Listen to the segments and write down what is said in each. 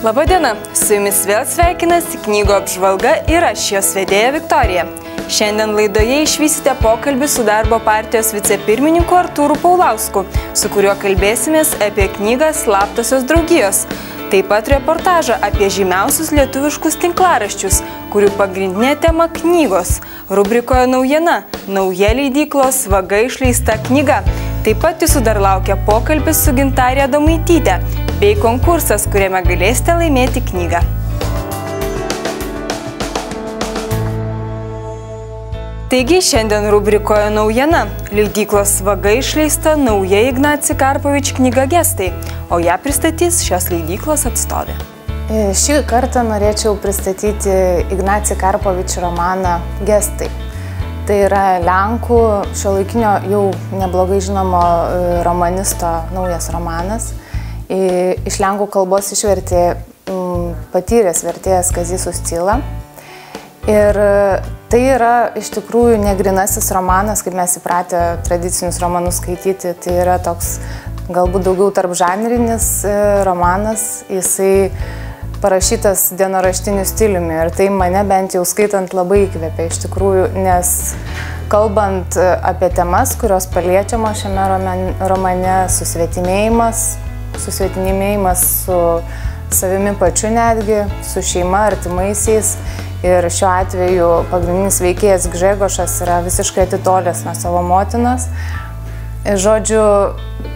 Labadiena, su jumis vėl sveikinasi knygų apžvalga ir aš jos vedėja Viktorija. Šiandien laidoje išvysite pokalbį su darbo partijos vicepirmininku Artūru Paulausku, su kuriuo kalbėsimės apie knygą Slaptosios draugijos. Taip pat reportažą apie žymiausius lietuviškus tinklaraščius, kurių pagrindinė tema knygos. Rubrikoje naujiena – nauja leidyklos Vaga išleista knyga. Taip pat jūsų dar laukia pokalbis su Gintarė Adomaitytė bei konkursas, kuriame galėsite laimėti knygą. Taigi šiandien rubrikoje naujiena – leidyklos Vaga išleista nauja Ignacy Karpovič knyga Gestai, o ją pristatys šios leidyklos atstovė. Šį kartą norėčiau pristatyti Ignacy Karpovič romaną Gestai. Tai yra Lenkų šiuolaikinio jau neblogai žinomo romanisto naujas romanas. Iš lenkų kalbos išvertė patyręs vertėjas Kazys Uscila. Ir tai yra iš tikrųjų negrinasis romanas, kaip mes įpratę tradicinius romanus skaityti. Tai yra toks galbūt daugiau tarpžanrinis romanas. Jisai parašytas dienoraštiniu stiliumi ir tai mane bent jau skaitant labai įkvėpė iš tikrųjų, nes kalbant apie temas, kurios paliečiama šiame romane, susvetimėjimas su savimi pačiu netgi, su šeima, artimaisiais. Ir šiuo atveju pagrindinis veikėjas Gžegošas yra visiškai atitolęs nuo savo motinos. Žodžiu,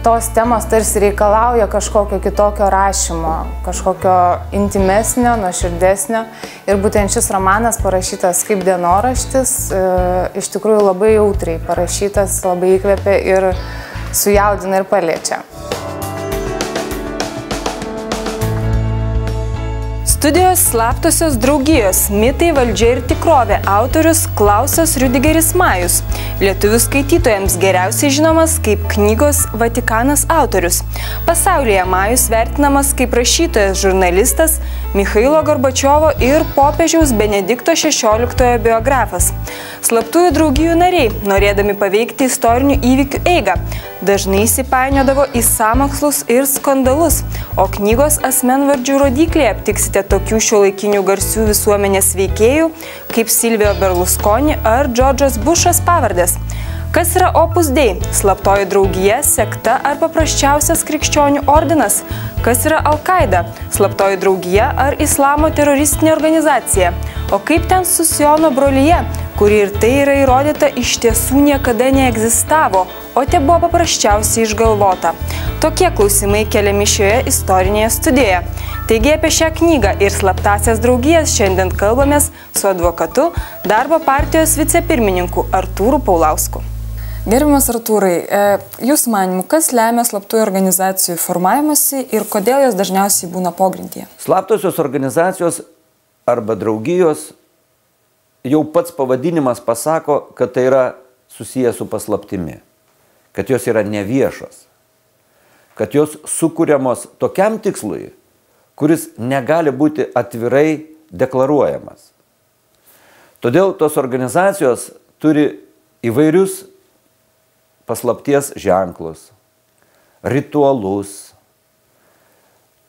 tos temos tarsi reikalauja kažkokio kitokio rašymo, kažkokio intimesnio, nuoširdesnio. Ir būtent šis romanas parašytas kaip dienoraštis, iš tikrųjų labai jautriai parašytas, labai įkvėpė ir sujaudina ir paliečia. Studijos Slaptosios draugijos – mitai, valdžia ir tikrovė autorius Klausas Riudigeris Majus. Lietuvių skaitytojams geriausiai žinomas kaip knygos Vatikanas autorius. Pasaulyje Majus vertinamas kaip rašytojas, žurnalistas, Michailo Gorbačiovo ir popiežiaus Benedikto XVI biografas. Slaptųjų draugijų nariai, norėdami paveikti istorinių įvykių eigą, dažnai įsipainiodavo į sąmokslus ir skandalus, o knygos asmenvardžių rodyklėje aptiksite tokių šiuolaikinių garsių visuomenės veikėjų kaip Silvio Berlusconi ar Džordžas Bušas pavardės. Kas yra Opus Dei, slaptoji draugija, sekta ar paprasčiausias krikščionių ordinas? Kas yra Al-Qaida, slaptoji draugija ar islamo teroristinė organizacija? O kaip ten su Siono brolyje, kuri ir tai yra įrodyta iš tiesų niekada neegzistavo, o te buvo paprasčiausiai išgalvota? Tokie klausimai keliami šioje istorinėje studijoje. Taigi apie šią knygą ir slaptasias draugijas šiandien kalbamės su advokatu, darbo partijos vicepirmininku Artūru Paulausku. Gerbiamas Artūrai, jūsų manymu, kas lemia slaptųjų organizacijų formavimąsi ir kodėl jos dažniausiai būna pogrindyje? Slaptosios organizacijos arba draugijos, jau pats pavadinimas pasako, kad tai yra susiję su paslaptimi, kad jos yra neviešos, kad jos sukuriamos tokiam tikslui, kuris negali būti atvirai deklaruojamas. Todėl tos organizacijos turi įvairius paslapties ženklus, ritualus,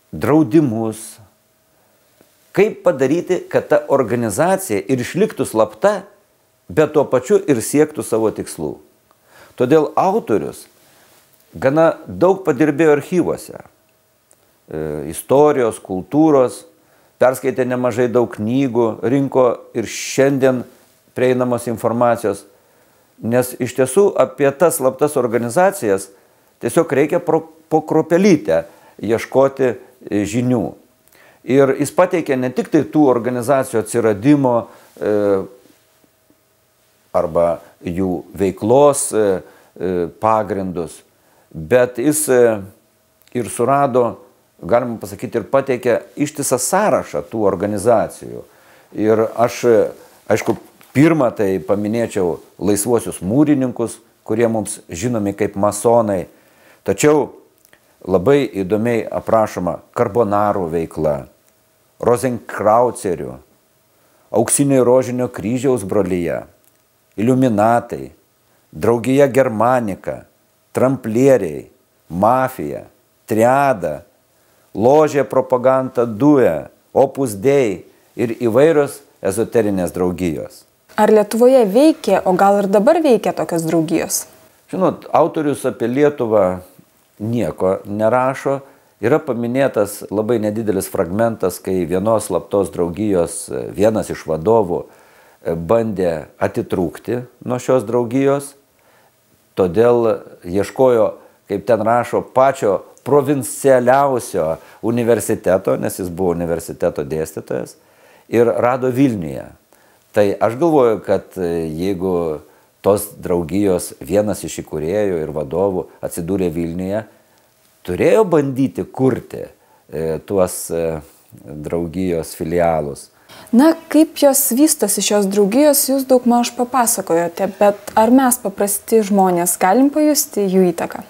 draudimus. Kaip padaryti, kad ta organizacija ir išliktų slapta, bet tuo pačiu ir siektų savo tikslų. Todėl autorius gana daug padirbėjo archyvuose. Istorijos, kultūros, perskaitė nemažai daug knygų, rinko ir šiandien prieinamos informacijos. Nes iš tiesų apie tas slaptas organizacijas tiesiog reikia po kruopelytę ieškoti žinių. Ir jis pateikė ne tik tai tų organizacijų atsiradimo arba jų veiklos pagrindus, bet jis ir surado, galima pasakyti, ir pateikė ištisą sąrašą tų organizacijų. Ir aš, aišku, pirmą tai paminėčiau laisvuosius mūrininkus, kurie mums žinomi kaip masonai. Tačiau labai įdomiai aprašoma Karbonarų veikla, Rozenkraucerių, Auksinio ir Rožinio kryžiaus brolyje, Iliuminatai, Draugija Germanika, Tramplieriai, Mafija, Triada, Ložė, propaganda, duė, opus dei ir įvairios ezoterinės draugijos. Ar Lietuvoje veikia, o gal ir dabar veikia tokios draugijos? Žinot, autorius apie Lietuvą nieko nerašo. Yra paminėtas labai nedidelis fragmentas, kai vienos slaptos draugijos vienas iš vadovų bandė atitrūkti nuo šios draugijos, todėl ieškojo, kaip ten rašo, pačio provincialiausio universiteto, nes jis buvo universiteto dėstytojas, ir rado Vilniuje. Tai aš galvoju, kad jeigu tos draugijos vienas iš įkūrėjų ir vadovų atsidūrė Vilniuje, turėjo bandyti kurti tuos draugijos filialus. Na, kaip jos vystosi šios draugijos, jūs daugmaž papasakojote, bet ar mes paprasti žmonės galim pajusti jų įtaką?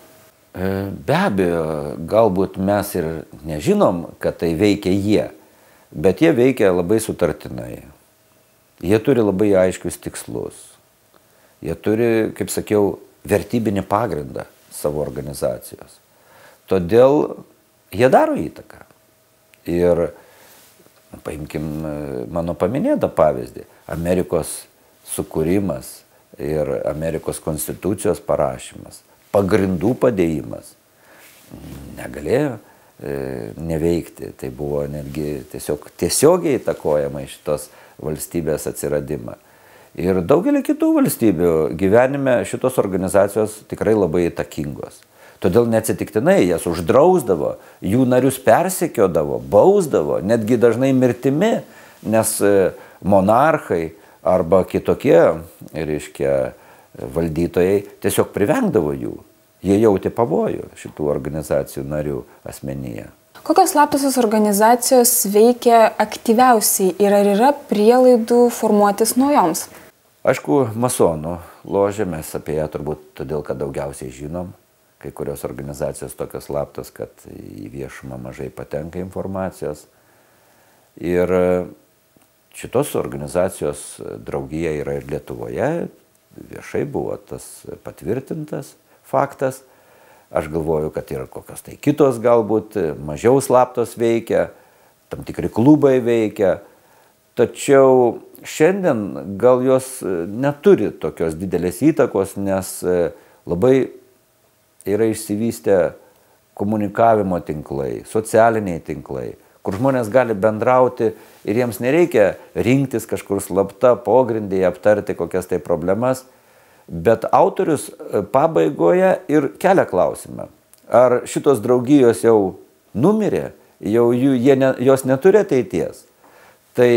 Be abejo, galbūt mes ir nežinom, kad tai veikia jie, bet jie veikia labai sutartinai. Jie turi labai aiškius tikslus. Jie turi, kaip sakiau, vertybinį pagrindą savo organizacijos. Todėl jie daro įtaką. Ir paimkim mano paminėtą pavyzdį. Amerikos sukūrimas ir Amerikos konstitucijos parašymas, pagrindų padėjimas negalėjo neveikti. Tai buvo netgi tiesiogiai įtakojama iš šitos valstybės atsiradimą. Ir daugelį kitų valstybių gyvenime šitos organizacijos tikrai labai įtakingos. Todėl neatsitiktinai jas uždrausdavo, jų narius persekiodavo, bausdavo, netgi dažnai mirtimi, nes monarchai arba kitokie, valdytojai tiesiog privengdavo jų. Jie jautė pavojų šitų organizacijų narių asmenyje. Kokios slaptosios organizacijos veikia aktyviausiai ir ar yra prielaidų formuotis naujoms? Aišku, masonų ložė, mes apie ją turbūt todėl, kad daugiausiai žinom. Kai kurios organizacijos tokios slaptos, kad į viešumą mažai patenka informacijos. Ir šitos organizacijos draugija yra ir Lietuvoje, viešai buvo tas patvirtintas faktas. Aš galvoju, kad yra kokios tai kitos galbūt mažiau slaptos veikia, tam tikri klubai veikia. Tačiau šiandien gal jos neturi tokios didelės įtakos, nes labai yra išsivystę komunikavimo tinklai, socialiniai tinklai, kur žmonės gali bendrauti ir jiems nereikia rinktis kažkur slapta pogrindyje, aptarti kokias tai problemas, bet autorius pabaigoje ir kelia klausimą. Ar šitos draugijos jau numirė, jos neturi ateities? Tai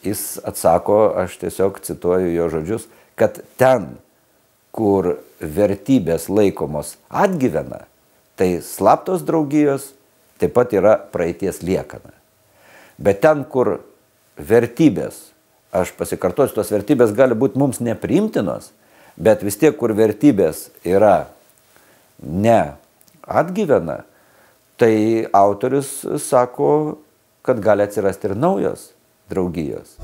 jis atsako, aš tiesiog cituoju jo žodžius, kad ten, kur vertybės laikomos atgyvena, tai slaptos draugijos taip pat yra praeities liekana. Bet ten, kur vertybės, aš pasikartosiu, tos vertybės gali būti mums nepriimtinos, bet vis tiek, kur vertybės yra ne atgyvena, tai autorius sako, kad gali atsirasti ir naujos draugijos.